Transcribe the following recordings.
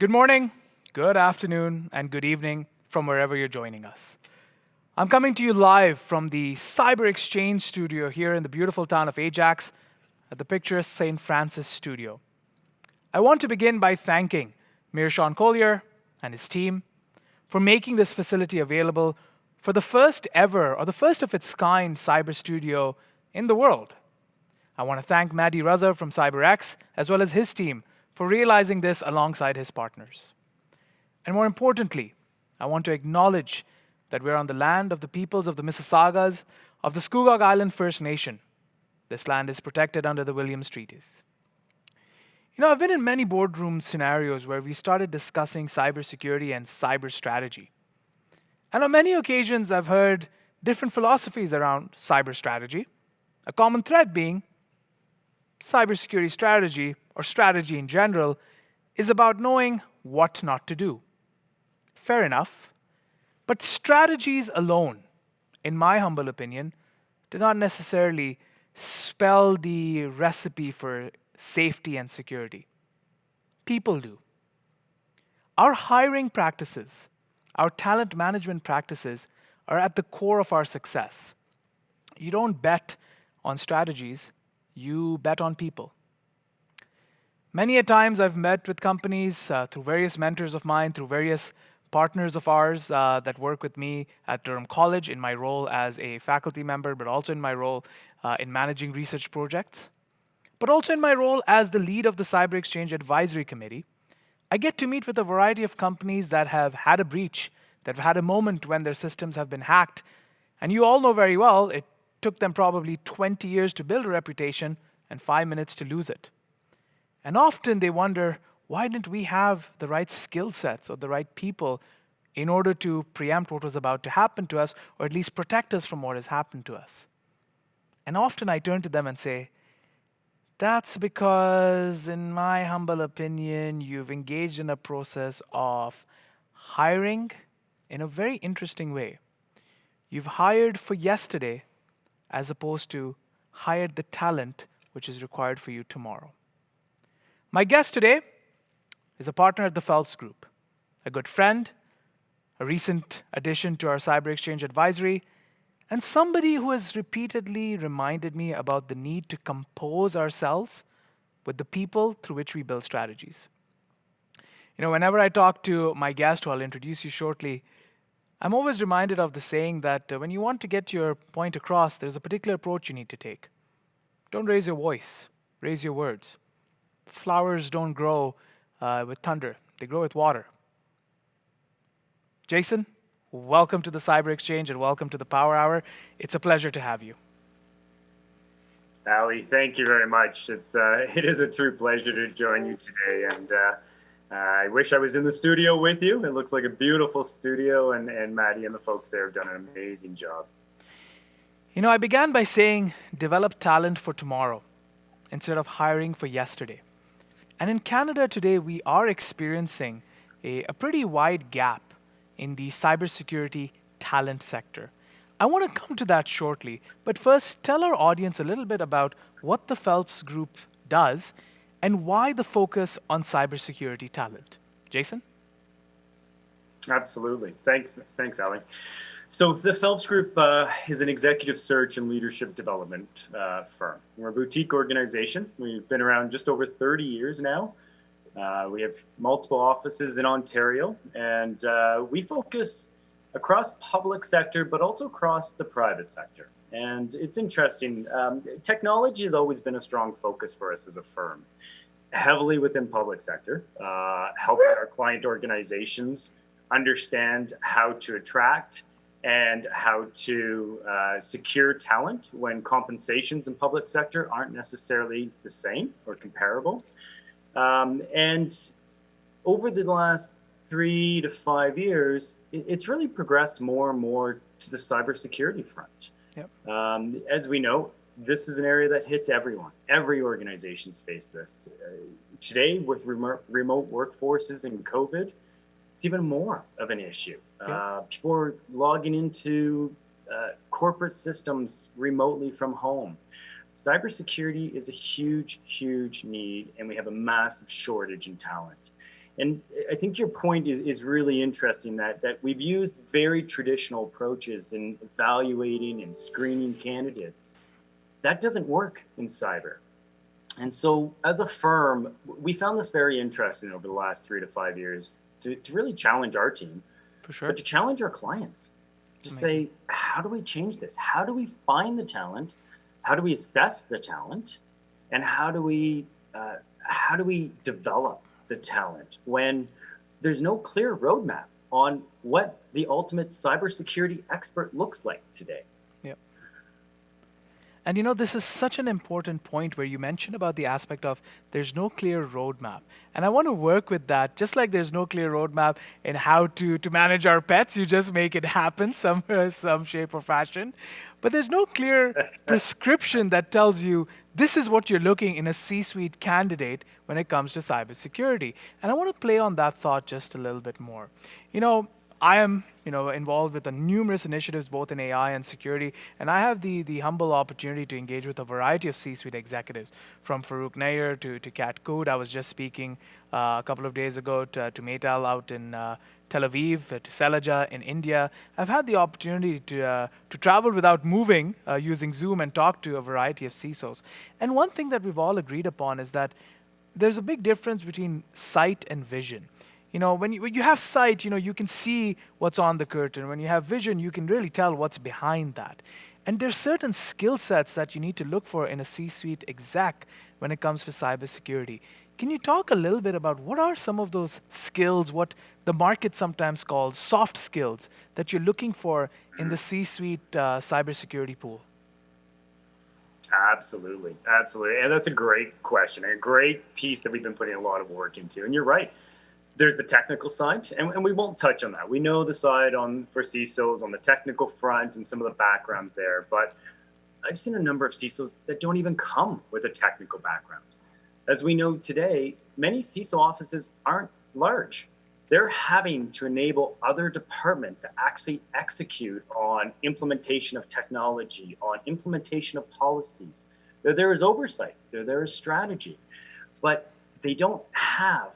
Good morning, good afternoon, and good evening from wherever you're joining us. I'm coming to you live from the Cyber Exchange studio here in the beautiful town of Ajax at the picturesque St. Francis studio. I want to begin by thanking Mayor Sean Collier and his team for making this facility available for the first ever, or the first of its kind, cyber studio in the world. I want to thank Maddie Ruzza from CyberX, as well as his team, for realizing this alongside his partners. And more importantly, I want to acknowledge that we're on the land of the peoples of the Mississaugas of the Scugog Island First Nation. This land is protected under the Williams Treaties. I've been in many boardroom scenarios where we started discussing cybersecurity and cyber strategy. And on many occasions, I've heard different philosophies around cyber strategy, a common thread being cybersecurity strategy, or strategy in general, is about knowing what not to do. Fair enough. But strategies alone, in my humble opinion, do not necessarily spell the recipe for safety and security. People do. Our hiring practices, our talent management practices are at the core of our success. You don't bet on strategies, you bet on people. Many a times I've met with companies through various mentors of mine, through various partners of ours that work with me at Durham College in my role as a faculty member, but also in my role in managing research projects, but also in my role as the lead of the Cyber Exchange Advisory Committee. I get to meet with a variety of companies that have had a breach, that have had a moment when their systems have been hacked. And you all know very well, it took them probably 20 years to build a reputation and 5 minutes to lose it. And often they wonder, why didn't we have the right skill sets or the right people in order to preempt what was about to happen to us, or at least protect us from what has happened to us? And often I turn to them and say, that's because, in my humble opinion, you've engaged in a process of hiring in a very interesting way. You've hired for yesterday as opposed to hired the talent which is required for you tomorrow. My guest today is a partner at the Phelps Group, a good friend, a recent addition to our Cyber Exchange Advisory, and somebody who has repeatedly reminded me about the need to compose ourselves with the people through which we build strategies. Whenever I talk to my guest, who I'll introduce you shortly, I'm always reminded of the saying that when you want to get your point across, there's a particular approach you need to take. Don't raise your voice, raise your words. Flowers don't grow with thunder, they grow with water. Jayson, welcome to the Cyber Exchange and welcome to the Power Hour. It's a pleasure to have you. Ali, thank you very much. It is a true pleasure to join you today, and I wish I was in the studio with you. It looks like a beautiful studio, and Maddie and the folks there have done an amazing job. I began by saying develop talent for tomorrow instead of hiring for yesterday. And in Canada today, we are experiencing a pretty wide gap in the cybersecurity talent sector. I want to come to that shortly, but first tell our audience a little bit about what the Phelps Group does and why the focus on cybersecurity talent. Jayson? Absolutely. Thanks, Ali. So the Phelps Group is an executive search and leadership development firm. We're a boutique organization. We've been around just over 30 years now. We have multiple offices in Ontario, and we focus across public sector, but also across the private sector. And it's interesting. Technology has always been a strong focus for us as a firm, heavily within public sector, helping our client organizations understand how to attract and how to secure talent when compensations in public sector aren't necessarily the same or comparable. And over the last 3 to 5 years, it's really progressed more and more to the cybersecurity front. Yep. As we know, this is an area that hits everyone. Every organization's faced this. Today, with remote workforces and COVID, it's even more of an issue. People are logging into corporate systems remotely from home. Cybersecurity is a huge, huge need, and we have a massive shortage in talent. And I think your point is really interesting that we've used very traditional approaches in evaluating and screening candidates. That doesn't work in cyber. And so, as a firm, we found this very interesting over the last 3 to 5 years to really challenge our team, For but sure. to challenge our clients to Amazing. say, how do we change this? How do we find the talent? How do we assess the talent? And how do we develop the talent when there's no clear roadmap on what the ultimate cybersecurity expert looks like today? Yep. And this is such an important point where you mentioned about the aspect of there's no clear roadmap. And I want to work with that. Just like there's no clear roadmap in how to manage our pets, you just make it happen some shape or fashion. But there's no clear prescription that tells you this is what you're looking in a C-suite candidate when it comes to cybersecurity. And I want to play on that thought just a little bit more. You know, I am, involved with the numerous initiatives both in AI and security, and I have the humble opportunity to engage with a variety of C-suite executives, from Farouk Nair to Kat Kood. I was just speaking a couple of days ago to Meital out in Tel Aviv, to Selaja in India. I've had the opportunity to travel without moving using Zoom and talk to a variety of CISOs. And one thing that we've all agreed upon is that there's a big difference between sight and vision. When you have sight, you can see what's on the curtain. When you have vision, you can really tell what's behind that. And there's certain skill sets that you need to look for in a C-suite exec when it comes to cybersecurity. Can you talk a little bit about what are some of those skills, what the market sometimes calls soft skills, that you're looking for in the C-suite cybersecurity pool? Absolutely, absolutely, and that's a great question, a great piece that we've been putting a lot of work into. And you're right, there's the technical side, and we won't touch on that. We know the side on for CISOs on the technical front and some of the backgrounds there, but I've seen a number of CISOs that don't even come with a technical background. As we know today, many CISO offices aren't large. They're having to enable other departments to actually execute on implementation of technology, on implementation of policies. There is oversight, there is strategy, but they don't have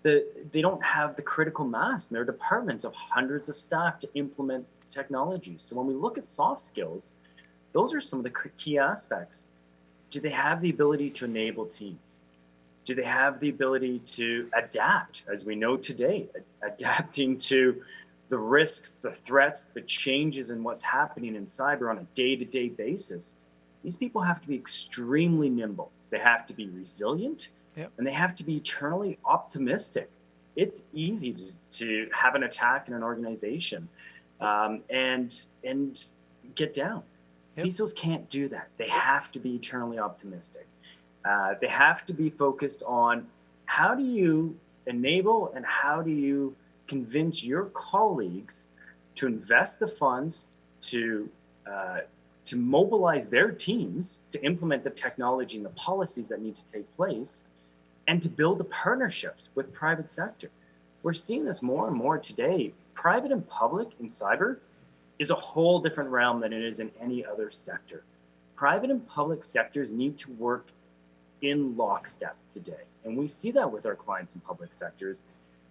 they don't have the critical mass in their departments of hundreds of staff to implement technology. So when we look at soft skills, those are some of the key aspects. Do they have the ability to enable teams? Do they have the ability to adapt, as we know today, adapting to the risks, the threats, the changes in what's happening in cyber on a day-to-day basis? These people have to be extremely nimble. They have to be resilient, Yep. and they have to be eternally optimistic. It's easy to have an attack in an organization, and get down. Yep. CISOs can't do that. They have to be eternally optimistic. They have to be focused on how do you enable and how do you convince your colleagues to invest the funds to uh, to mobilize their teams to implement the technology and the policies that need to take place, and to build the partnerships with private sector. We're seeing this more and more today. Private and public in cyber is a whole different realm than it is in any other sector. Private and public sectors need to work in lockstep today. And we see that with our clients in public sectors.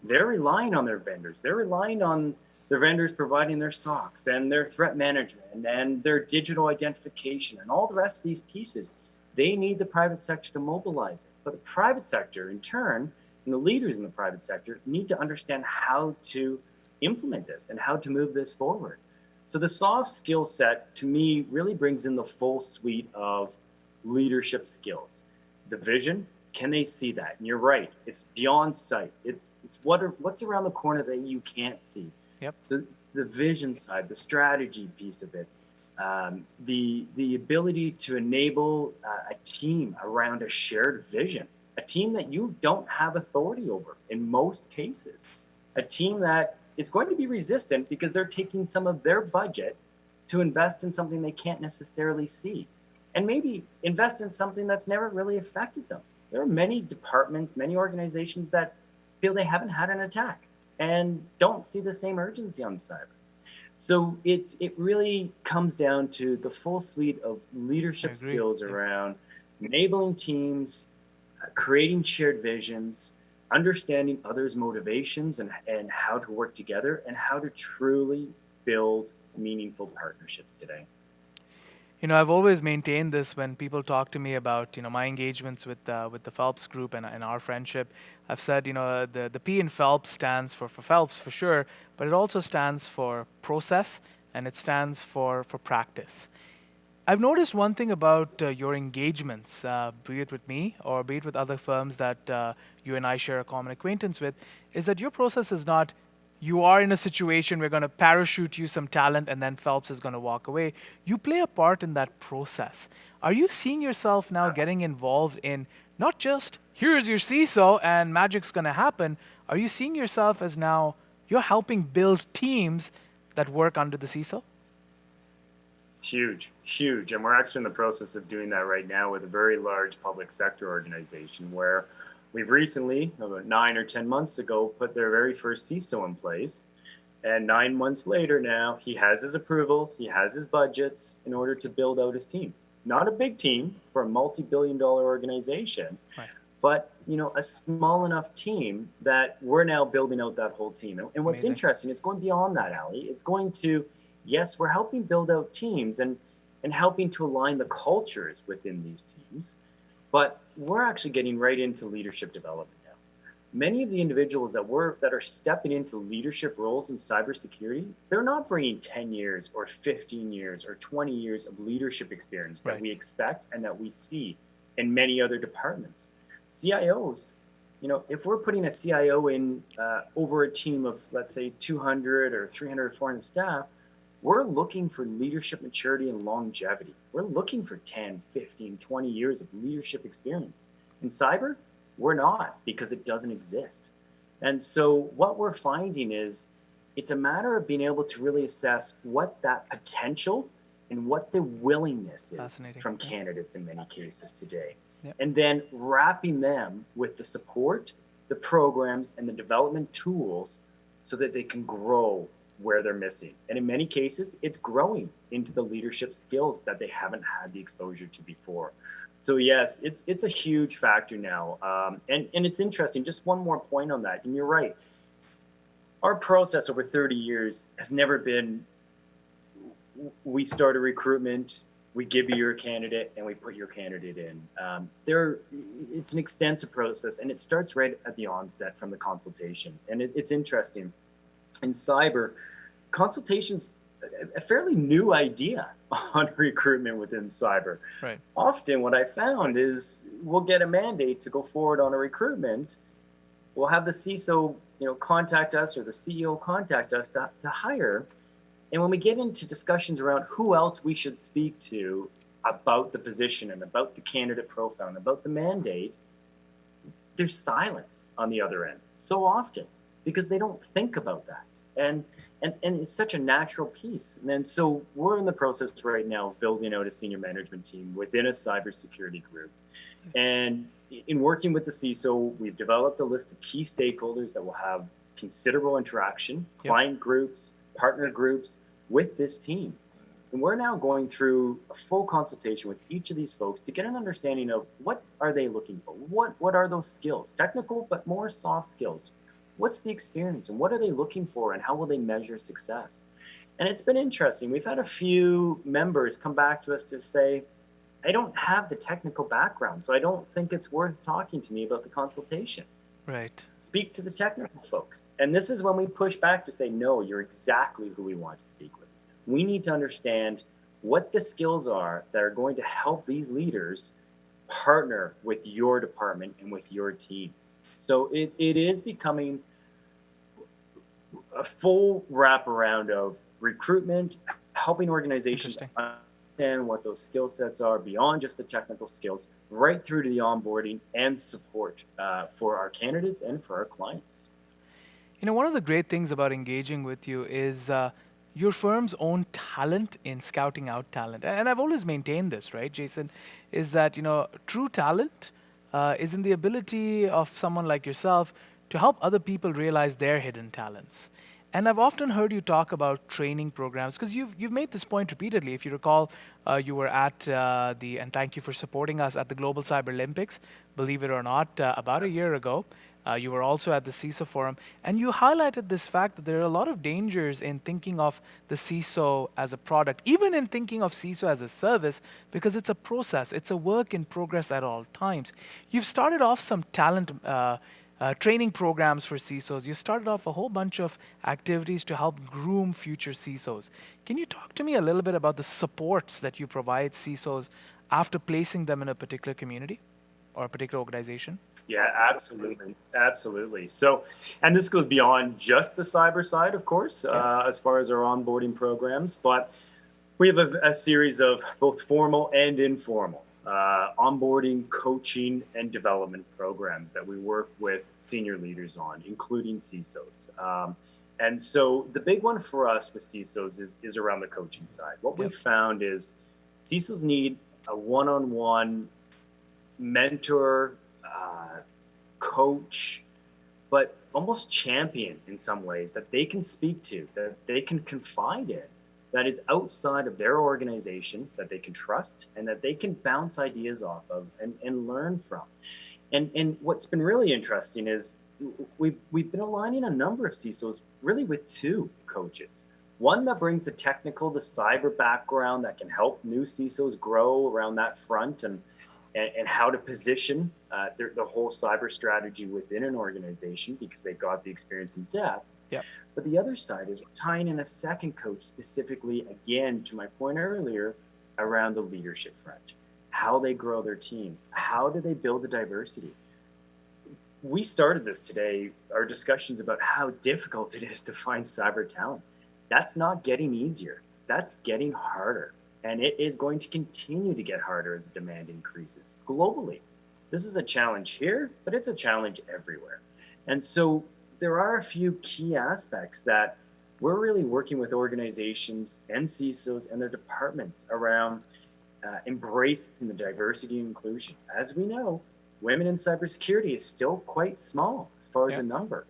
They're relying on their vendors. They're relying on their vendors providing their SOCs and their threat management and their digital identification and all the rest of these pieces. They need the private sector to mobilize it. But the private sector, in turn, and the leaders in the private sector need to understand how to implement this and how to move this forward. So the soft skill set, to me, really brings in the full suite of leadership skills. The vision, can they see that? And you're right, it's beyond sight. It's what's around the corner that you can't see. Yep. So the vision side, the strategy piece of it, the ability to enable a team around a shared vision, a team that you don't have authority over in most cases, a team that is going to be resistant because they're taking some of their budget to invest in something they can't necessarily see, and maybe invest in something that's never really affected them. There are many departments, many organizations that feel they haven't had an attack and don't see the same urgency on cyber. So it really comes down to the full suite of I leadership agree. skills Yep. around enabling teams, creating shared visions, understanding others' motivations and how to work together and how to truly build meaningful partnerships today. I've always maintained this when people talk to me about, my engagements with the Phelps Group and our friendship. I've said, the P in Phelps stands for Phelps for sure, but it also stands for process and it stands for practice. I've noticed one thing about your engagements, be it with me or be it with other firms that you and I share a common acquaintance with, is that your process is not you are in a situation, we're going to parachute you some talent, and then Phelps is going to walk away. You play a part in that process. Are you seeing yourself now Yes. getting involved in not just here's your CISO and magic's going to happen? Are you seeing yourself as now you're helping build teams that work under the CISO? Huge, huge. And we're actually in the process of doing that right now with a very large public sector organization where we've recently, about 9 or 10 months ago, put their very first CISO in place. And 9 months later now, he has his approvals, he has his budgets in order to build out his team. Not a big team for a multi-billion-dollar organization, Right. but a small enough team that we're now building out that whole team. And what's Amazing. interesting, it's going beyond that, Ali. It's going to, yes, we're helping build out teams and helping to align the cultures within these teams, but we're actually getting right into leadership development now. Many of the individuals that are stepping into leadership roles in cybersecurity, they're not bringing 10 years or 15 years or 20 years of leadership experience that Right. we expect and that we see in many other departments. CIOs, if we're putting a CIO in over a team of, let's say, 200 or 300 or 400 staff, we're looking for leadership maturity and longevity. We're looking for 10, 15, 20 years of leadership experience. In cyber, we're not because it doesn't exist. And so what we're finding is it's a matter of being able to really assess what that potential and what the willingness is Fascinating. from Yeah. candidates in many cases today. Yeah. And then wrapping them with the support, the programs, and the development tools so that they can grow where they're missing. And in many cases, it's growing into the leadership skills that they haven't had the exposure to before. So yes, it's a huge factor now. And it's interesting, just one more point on that. And you're right. Our process over 30 years has never been we start a recruitment, we give you your candidate, and we put your candidate in. It's an extensive process, and it starts right at the onset from the consultation. And it's interesting. In cyber, consultation's a fairly new idea on recruitment within cyber. Right. Often what I found is we'll get a mandate to go forward on a recruitment. We'll have the CISO, contact us or the CEO contact us to hire. And when we get into discussions around who else we should speak to about the position and about the candidate profile and about the mandate, there's silence on the other end so often because they don't think about that. And it's such a natural piece. And then so we're in the process right now of building out a senior management team within a cybersecurity group. And in working with the CISO, we've developed a list of key stakeholders that will have considerable interaction, client groups, partner groups with this team. And we're now going through a full consultation with each of these folks to get an understanding of what are they looking for? What are those skills? Technical, but more soft skills. What's the experience and what are they looking for and how will they measure success? And it's been interesting. We've had a few members come back to us to say, I don't have the technical background, so I don't think it's worth talking to me about the consultation. Right. Speak to the technical folks. And this is when we push back to say, no, you're exactly who we want to speak with. We need to understand what the skills are that are going to help these leaders partner with your department and with your teams. So it is becoming a full wraparound of recruitment, helping organizations understand what those skill sets are beyond just the technical skills, right through to the onboarding and support for our candidates and for our clients. One of the great things about engaging with you is your firm's own talent in scouting out talent. And I've always maintained this, right, Jayson, is that, true talent is in the ability of someone like yourself to help other people realize their hidden talents. And I've often heard you talk about training programs because you've made this point repeatedly. If you recall, you were at and thank you for supporting us at the Global Cyber Olympics, believe it or not, about a year ago. You were also at the CISO forum, and you highlighted this fact that there are a lot of dangers in thinking of the CISO as a product, even in thinking of CISO as a service, because it's a process, it's a work in progress at all times. You've started off some talent training programs for CISOs. You started off a whole bunch of activities to help groom future CISOs. Can you talk to me a little bit about the supports that you provide CISOs after placing them in a particular community or a particular organization? Yeah, absolutely. Absolutely. So, and this goes beyond just the cyber side, of course, Yeah. as far as our onboarding programs, but we have a series of both formal and informal onboarding, coaching, and development programs that we work with senior leaders on, including CISOs. And so the big one for us with CISOs is around the coaching side. What Yep. we've found is CISOs need a one-on-one mentor, coach, but almost champion in some ways that they can speak to, that they can confide in, that is outside of their organization, that they can trust, and that they can bounce ideas off of and learn from. And what's been really interesting is we've been aligning a number of CISOs really with two coaches. One that brings the technical, the cyber background that can help new CISOs grow around that front and how to position the whole cyber strategy within an organization because they've got the experience in depth. Yep. But the other side is tying in a second coach specifically, again, to my point earlier, around the leadership front, how they grow their teams, how do they build the diversity. We started this today, our discussions about how difficult it is to find cyber talent. That's not getting easier, that's getting harder. And it is going to continue to get harder as the demand increases globally. This is a challenge here, but it's a challenge everywhere. And so there are a few key aspects that we're really working with organizations and CISOs and their departments around embracing the diversity and inclusion. As we know, women in cybersecurity is still quite small as far as Yep. a number.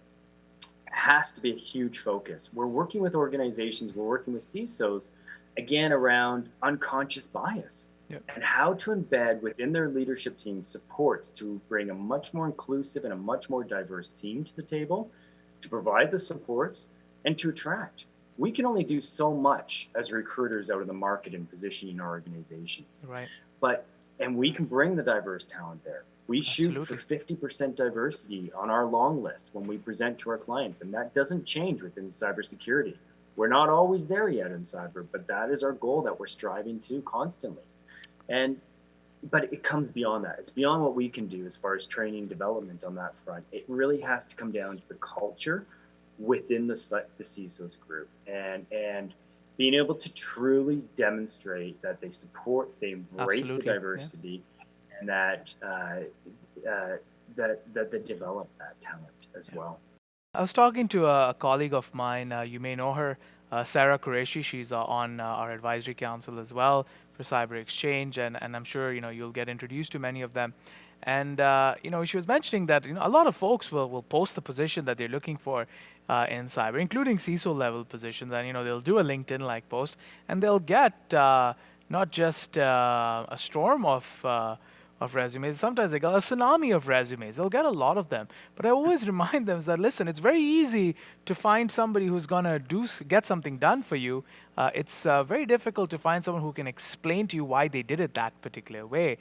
It has to be a huge focus. We're working with organizations, we're working with CISOs, again, around unconscious bias. Yep. And how to embed within their leadership team supports to bring a much more inclusive and a much more diverse team to the table, to provide the supports, and to attract. We can only do so much as recruiters out in the market and positioning our organizations. Right. But, and we can bring the diverse talent there. We shoot for Absolutely. 50% diversity on our long list when we present to our clients, and that doesn't change within cybersecurity. We're not always there yet in cyber, but that is our goal that we're striving to constantly. And but it comes beyond that. It's beyond what we can do as far as training development on that front. It really has to come down to the culture within the CISO's group and being able to truly demonstrate that they support, they embrace the Absolutely. Yeah. diversity, and that they develop that talent as Yeah. well. I was talking to a colleague of mine. You may know her, Sarah Qureshi. She's on our advisory council as well for Cyber Exchange, and I'm sure you'll get introduced to many of them. And she was mentioning that a lot of folks will post the position that they're looking for in cyber, including CISO level positions, and they'll do a LinkedIn like post, and they'll get not just a storm of resumes. Sometimes they get a tsunami of resumes. They'll get a lot of them. But I always remind them that, listen, it's very easy to find somebody who's going to get something done for you. It's very difficult to find someone who can explain to you why they did it that particular way.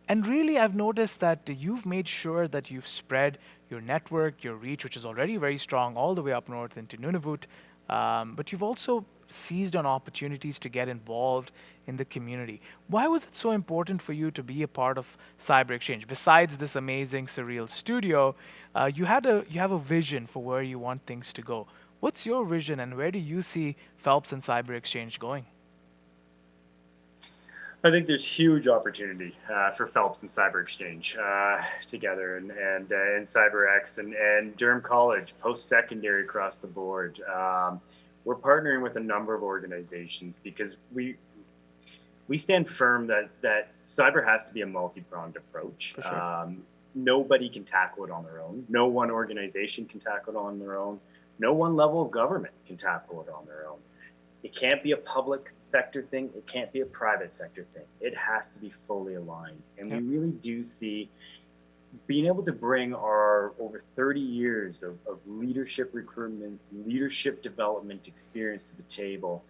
And really, I've noticed that you've made sure that you've spread your network, your reach, which is already very strong, all the way up north into Nunavut. But you've also seized on opportunities to get involved in the community. Why was it so important for you to be a part of Cyber Exchange? Besides this amazing surreal studio, you have a vision for where you want things to go. What's your vision, and where do you see Phelps and Cyber Exchange going? I think there's huge opportunity for Phelps and Cyber Exchange together, and CyberX and Durham College, post secondary across the board. We're partnering with a number of organizations because we stand firm that cyber has to be a multi-pronged approach. For sure. Nobody can tackle it on their own. No one organization can tackle it on their own. No one level of government can tackle it on their own. It can't be a public sector thing. It can't be a private sector thing. It has to be fully aligned. And Yep. we really do see being able to bring our over 30 years of leadership recruitment, leadership development experience to the table,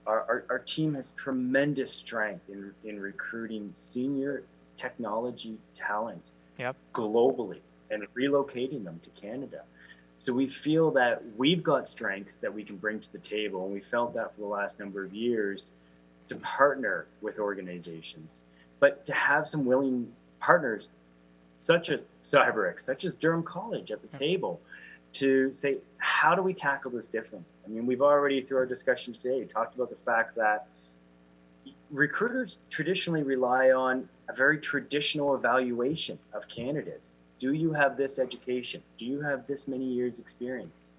our team has tremendous strength in recruiting senior technology talent Yep. globally and relocating them to Canada. So we feel that we've got strength that we can bring to the table, and we felt that for the last number of years to partner with organizations, but to have some willing partners such as CyberX, such as Durham College at the Yep. table to say, how do we tackle this differently? I mean, we've already, through our discussion today, talked about the fact that recruiters traditionally rely on a very traditional evaluation of candidates. Do you have this education? Do you have this many years experience?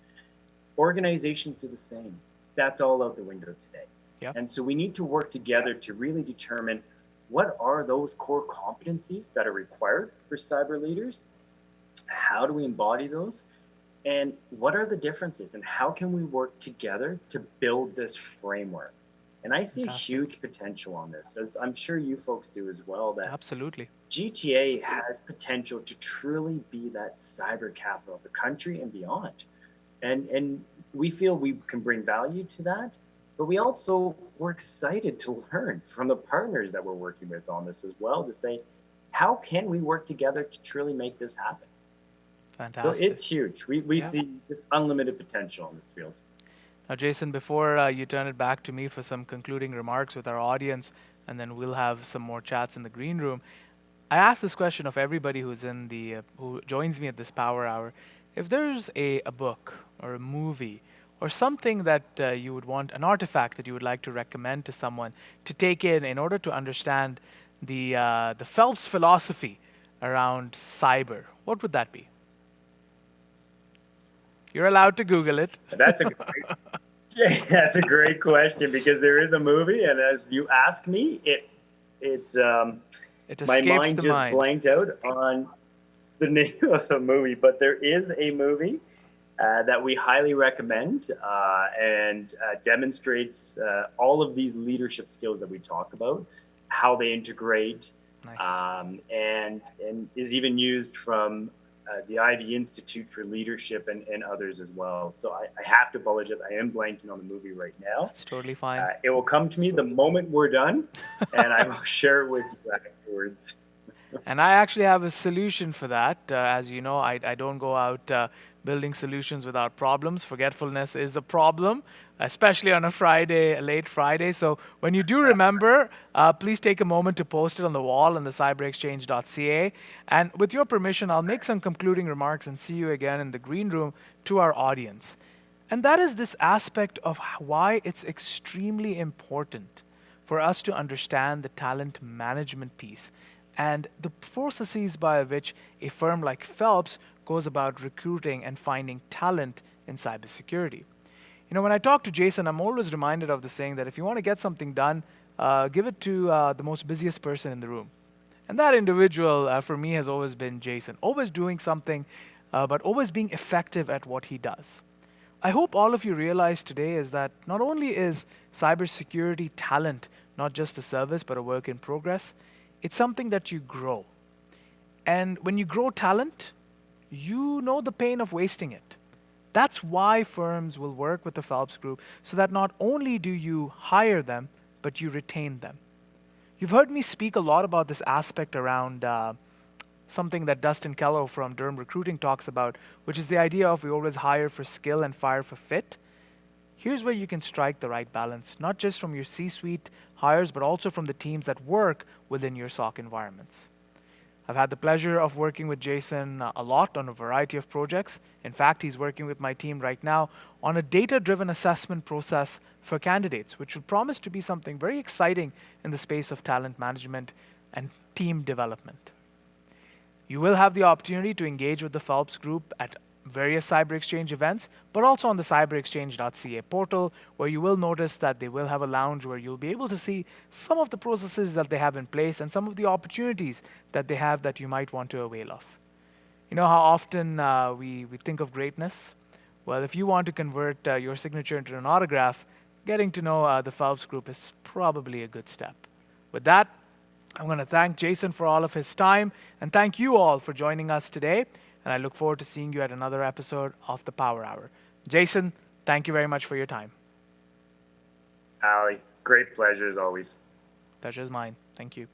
Organizations do the same. That's all out the window today. Yep. And so we need to work together to really determine what are those core competencies that are required for cyber leaders? How do we embody those? And what are the differences? And how can we work together to build this framework? And I see a Fantastic. huge potential on this, as I'm sure you folks do as well, that Absolutely. GTA has potential to truly be that cyber capital of the country and beyond. And we feel we can bring value to that, but we also we're excited to learn from the partners that we're working with on this as well to say, how can we work together to truly make this happen? So Fantastic. it's huge. We Yeah. see just unlimited potential in this field. Now, Jason, before you turn it back to me for some concluding remarks with our audience, and then we'll have some more chats in the green room. I ask this question of everybody who's in the who joins me at this power hour. If there's a book or a movie or something that you would want, an artifact that you would like to recommend to someone to take in order to understand the Phelps philosophy around cyber, what would that be? You're allowed to Google it. That's a great, yeah, that's a great question because there is a movie, and as you ask me, it's It my escapes mind the just mind. blanked out on the name of the movie, but there is a movie that we highly recommend and demonstrates all of these leadership skills that we talk about, how they integrate, Nice. and is even used from the Ivy Institute for Leadership and others as well. So I have to apologize. I am blanking on the movie right now. That's totally fine. It will come to me the moment we're done, and I will share it with you afterwards. And I actually have a solution for that. As you know, I don't go out building solutions without problems. Forgetfulness is a problem, especially on a Friday, a late Friday. So when you do remember, please take a moment to post it on the wall on the cyberexchange.ca. And with your permission, I'll make some concluding remarks and see you again in the green room to our audience. And that is this aspect of why it's extremely important for us to understand the talent management piece and the processes by which a firm like Phelps goes about recruiting and finding talent in cybersecurity. You know, when I talk to Jason, I'm always reminded of the saying that if you want to get something done, give it to the most busiest person in the room. And that individual, for me, has always been Jason, always doing something, but always being effective at what he does. I hope all of you realize today is that not only is cybersecurity talent not just a service but a work in progress, it's something that you grow. And when you grow talent, you know the pain of wasting it. That's why firms will work with the Phelps Group so that not only do you hire them, but you retain them. You've heard me speak a lot about this aspect around something that Dustin Kello from Durham Recruiting talks about, which is the idea of we always hire for skill and fire for fit. Here's where you can strike the right balance, not just from your C suite hires, but also from the teams that work within your SOC environments. I've had the pleasure of working with Jason a lot on a variety of projects. In fact, he's working with my team right now on a data driven assessment process for candidates, which will promise to be something very exciting in the space of talent management and team development. You will have the opportunity to engage with the Phelps Group at various Cyber Exchange events, but also on the cyberexchange.ca portal, where you will notice that they will have a lounge where you'll be able to see some of the processes that they have in place and some of the opportunities that they have that you might want to avail of. You know how often we think of greatness? Well, if you want to convert your signature into an autograph, getting to know the Phelps Group is probably a good step. With that, I'm going to thank Jayson for all of his time and thank you all for joining us today. And I look forward to seeing you at another episode of the Power Hour. Jayson, thank you very much for your time. Ali, great pleasure as always. Pleasure is mine. Thank you.